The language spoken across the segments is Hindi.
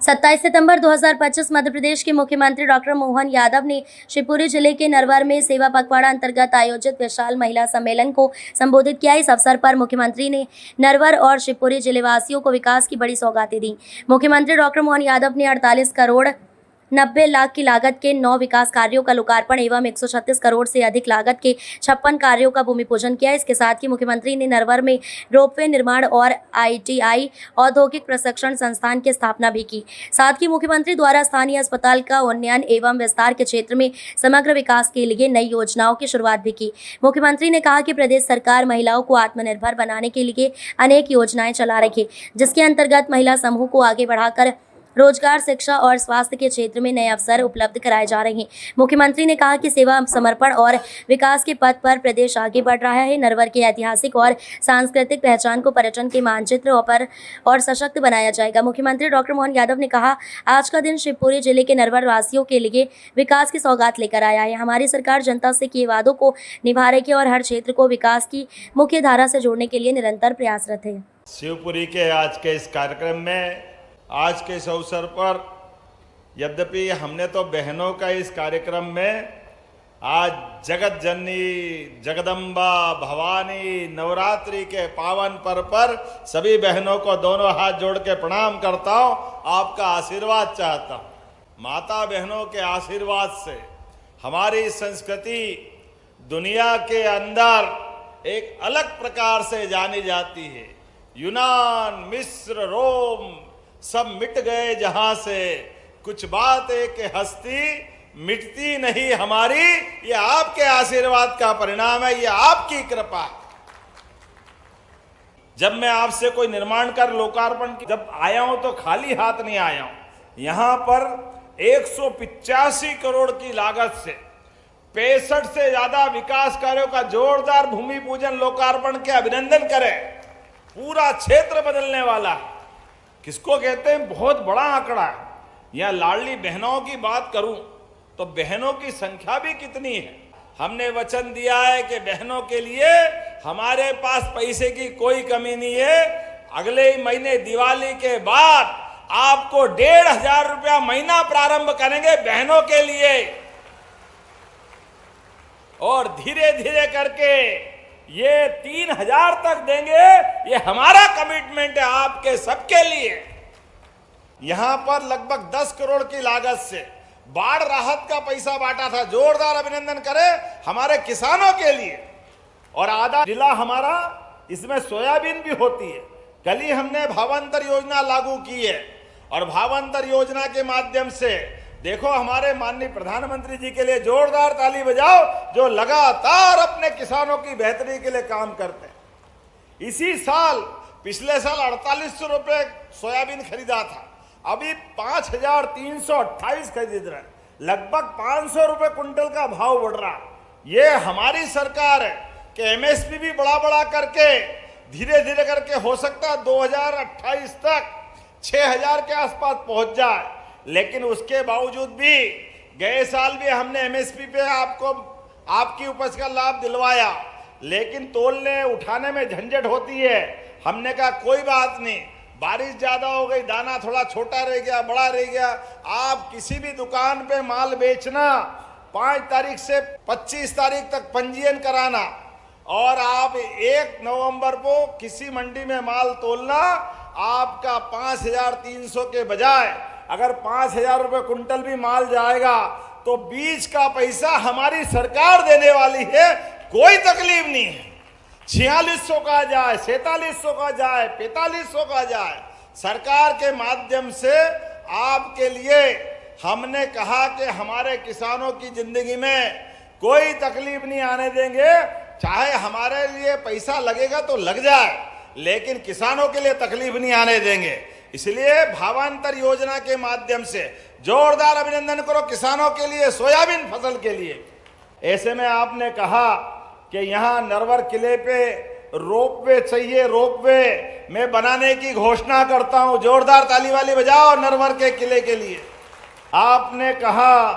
27 सितंबर 2025 मध्य प्रदेश के मुख्यमंत्री डॉक्टर मोहन यादव ने शिवपुरी जिले के नरवर में सेवा पखवाड़ा अंतर्गत आयोजित विशाल महिला सम्मेलन को संबोधित किया। इस अवसर पर मुख्यमंत्री ने नरवर और शिवपुरी जिलेवासियों को विकास की बड़ी सौगातें दी। मुख्यमंत्री डॉक्टर मोहन यादव ने 48 करोड़ 90 लाख की लागत के 9 विकास कार्यों का लोकार्पण एवं 136 करोड़ से अधिक लागत के 56 कार्यों का भूमि पूजन किया। इसके साथ ही मुख्यमंत्री ने नरवर में रोपवे निर्माण और ITI औद्योगिक प्रशिक्षण संस्थान की स्थापना भी की। साथ ही मुख्यमंत्री द्वारा स्थानीय अस्पताल का उन्नयन एवं विस्तार के क्षेत्र में समग्र विकास के लिए नई योजनाओं की शुरुआत भी की। मुख्यमंत्री ने कहा कि प्रदेश सरकार महिलाओं को आत्मनिर्भर बनाने के लिए अनेक योजनाएं चला रही है, जिसके अंतर्गत महिला समूह को आगे बढ़ाकर रोजगार, शिक्षा और स्वास्थ्य के क्षेत्र में नए अवसर उपलब्ध कराए जा रहे हैं। मुख्यमंत्री ने कहा कि सेवा, समर्पण और विकास के पथ पर प्रदेश आगे बढ़ रहा है। नरवर के ऐतिहासिक और सांस्कृतिक पहचान को पर्यटन के मानचित्र पर और सशक्त बनाया जाएगा। मुख्यमंत्री डॉक्टर मोहन यादव ने कहा, आज का दिन शिवपुरी जिले के नरवर वासियों के लिए विकास की सौगात लेकर आया है। हमारी सरकार जनता से किए वादों को निभा रही है और हर क्षेत्र को विकास की मुख्य धारा से जोड़ने के लिए निरंतर प्रयासरत है। शिवपुरी के आज के इस कार्यक्रम में, आज के इस अवसर पर, यद्यपि हमने तो बहनों का इस कार्यक्रम में आज जगत जननी जगदम्बा भवानी नवरात्रि के पावन पर्व पर सभी बहनों को दोनों हाथ जोड़ के प्रणाम करता हूं, आपका आशीर्वाद चाहता हूं। माता बहनों के आशीर्वाद से हमारी संस्कृति दुनिया के अंदर एक अलग प्रकार से जानी जाती है। यूनान, मिस्र, रोम सब मिट गए जहां से, कुछ बात है कि हस्ती मिटती नहीं हमारी। ये आपके आशीर्वाद का परिणाम है, ये आपकी कृपा। जब मैं आपसे कोई निर्माण कर लोकार्पण जब आया हूं तो खाली हाथ नहीं आया हूं। यहां पर 185 करोड़ की लागत से 65 से ज्यादा विकास कार्यों का जोरदार भूमि पूजन लोकार्पण के अभिनंदन करें। पूरा क्षेत्र बदलने वाला है। किसको कहते हैं बहुत बड़ा आंकड़ा है। यहां लाडली बहनों की बात करूं तो बहनों की संख्या भी कितनी है। हमने वचन दिया है कि बहनों के लिए हमारे पास पैसे की कोई कमी नहीं है। अगले ही महीने दिवाली के बाद आपको 1,500 रुपया महीना प्रारंभ करेंगे बहनों के लिए, और धीरे धीरे करके ये 3,000 तक देंगे। ये हमारा कमिटमेंट है आपके सबके लिए। यहां पर लगभग 10 करोड़ की लागत से बाढ़ राहत का पैसा बांटा था। जोरदार अभिनंदन करें हमारे किसानों के लिए। और आधा जिला हमारा इसमें सोयाबीन भी होती है। कल ही हमने भावांतर योजना लागू की है, और भावांतर योजना के माध्यम से देखो हमारे माननीय प्रधानमंत्री जी के लिए जोरदार ताली बजाओ, जो लगातार अपने किसानों की बेहतरी के लिए काम करते हैं। इसी साल, पिछले साल 4800 रुपए सोयाबीन खरीदा था, अभी 5,328 खरीद रहे हैं। लगभग 500 रुपए कुंटल का भाव बढ़ रहा है। ये हमारी सरकार है कि MSP भी बड़ा करके धीरे धीरे करके हो सकता है 2028 तक 6,000 के आसपास पहुंच जाए। लेकिन उसके बावजूद भी गए साल भी हमने MSP पे आपको आपकी उपज का लाभ दिलवाया, लेकिन तोलने उठाने में झंझट होती है। हमने कहा कोई बात नहीं, बारिश ज्यादा हो गई, दाना थोड़ा छोटा रह गया, बड़ा रह गया, आप किसी भी दुकान पे माल बेचना 5 तारीख से 25 तारीख तक पंजीयन कराना, और आप 1 नवंबर को किसी मंडी में माल तोलना। आपका 5,300 के बजाय अगर 5,000 रुपए कुंटल भी माल जाएगा तो बीज का पैसा हमारी सरकार देने वाली है। कोई तकलीफ नहीं है। 4600 का जाए, 4700 का जाए, 4500 का जाए, सरकार के माध्यम से आपके लिए हमने कहा कि हमारे किसानों की जिंदगी में कोई तकलीफ नहीं आने देंगे। चाहे हमारे लिए पैसा लगेगा तो लग जाए, लेकिन किसानों के लिए तकलीफ नहीं आने देंगे। इसलिए भावांतर योजना के माध्यम से जोरदार अभिनंदन करो किसानों के लिए, सोयाबीन फसल के लिए। ऐसे में आपने कहा कि यहां नरवर किले पे रोपवे चाहिए, रोपवे मैं बनाने की घोषणा करता हूं। जोरदार ताली वाली बजाओ नरवर के किले के लिए। आपने कहा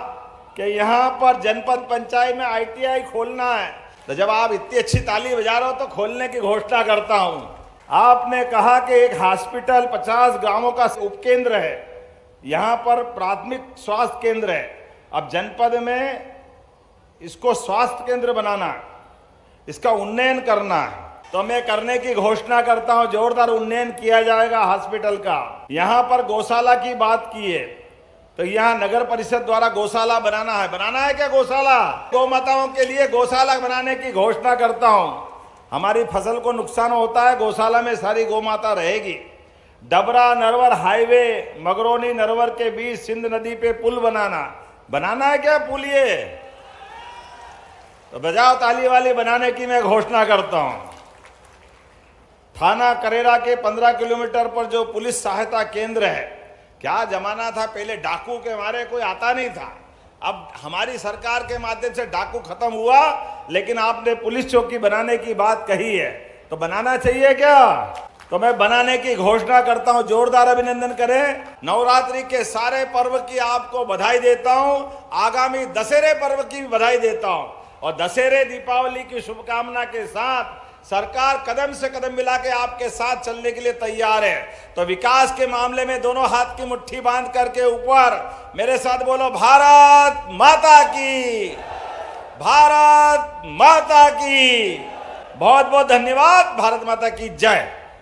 कि यहां पर जनपद पंचायत में ITI खोलना है, तो जब आप इतनी अच्छी ताली बजा रहे हो तो खोलने की घोषणा करता हूं। आपने कहा कि एक हॉस्पिटल 50 गांवों का उपकेंद्र है, यहाँ पर प्राथमिक स्वास्थ्य केंद्र है, अब जनपद में इसको स्वास्थ्य केंद्र बनाना है, इसका उन्नयन करना है, तो मैं करने की घोषणा करता हूं, जोरदार उन्नयन किया जाएगा हॉस्पिटल का। यहाँ पर गौशाला की बात की है, तो यहाँ नगर परिषद द्वारा गौशाला बनाना है क्या गौशाला? गौ माताओं के लिए गौशाला बनाने की घोषणा करता हूं। हमारी फसल को नुकसान होता है, गौशाला में सारी गौ माता रहेगी। डबरा नरवर हाईवे मगरौनी नरवर के बीच सिंध नदी पे पुल बनाना है क्या पुल? ये तो बजाओ ताली वाली बनाने की मैं घोषणा करता हूं। थाना करेरा के 15 किलोमीटर पर जो पुलिस सहायता केंद्र है, क्या जमाना था, पहले डाकू के मारे कोई आता नहीं था, अब हमारी सरकार के माध्यम से डाकू खत्म हुआ, लेकिन आपने पुलिस चौकी बनाने की बात कही है, तो बनाना चाहिए क्या? तो मैं बनाने की घोषणा करता हूं, जोरदार अभिनंदन करें। नवरात्रि के सारे पर्व की आपको बधाई देता हूं, आगामी दशहरे पर्व की भी बधाई देता हूं, और दशहरे दीपावली की शुभकामना के साथ सरकार कदम से कदम मिला के आपके साथ चलने के लिए तैयार है। तो विकास के मामले में दोनों हाथ की मुट्ठी बांध करके ऊपर मेरे साथ बोलो, भारत माता की, भारत माता की। बहुत बहुत धन्यवाद। भारत माता की जय।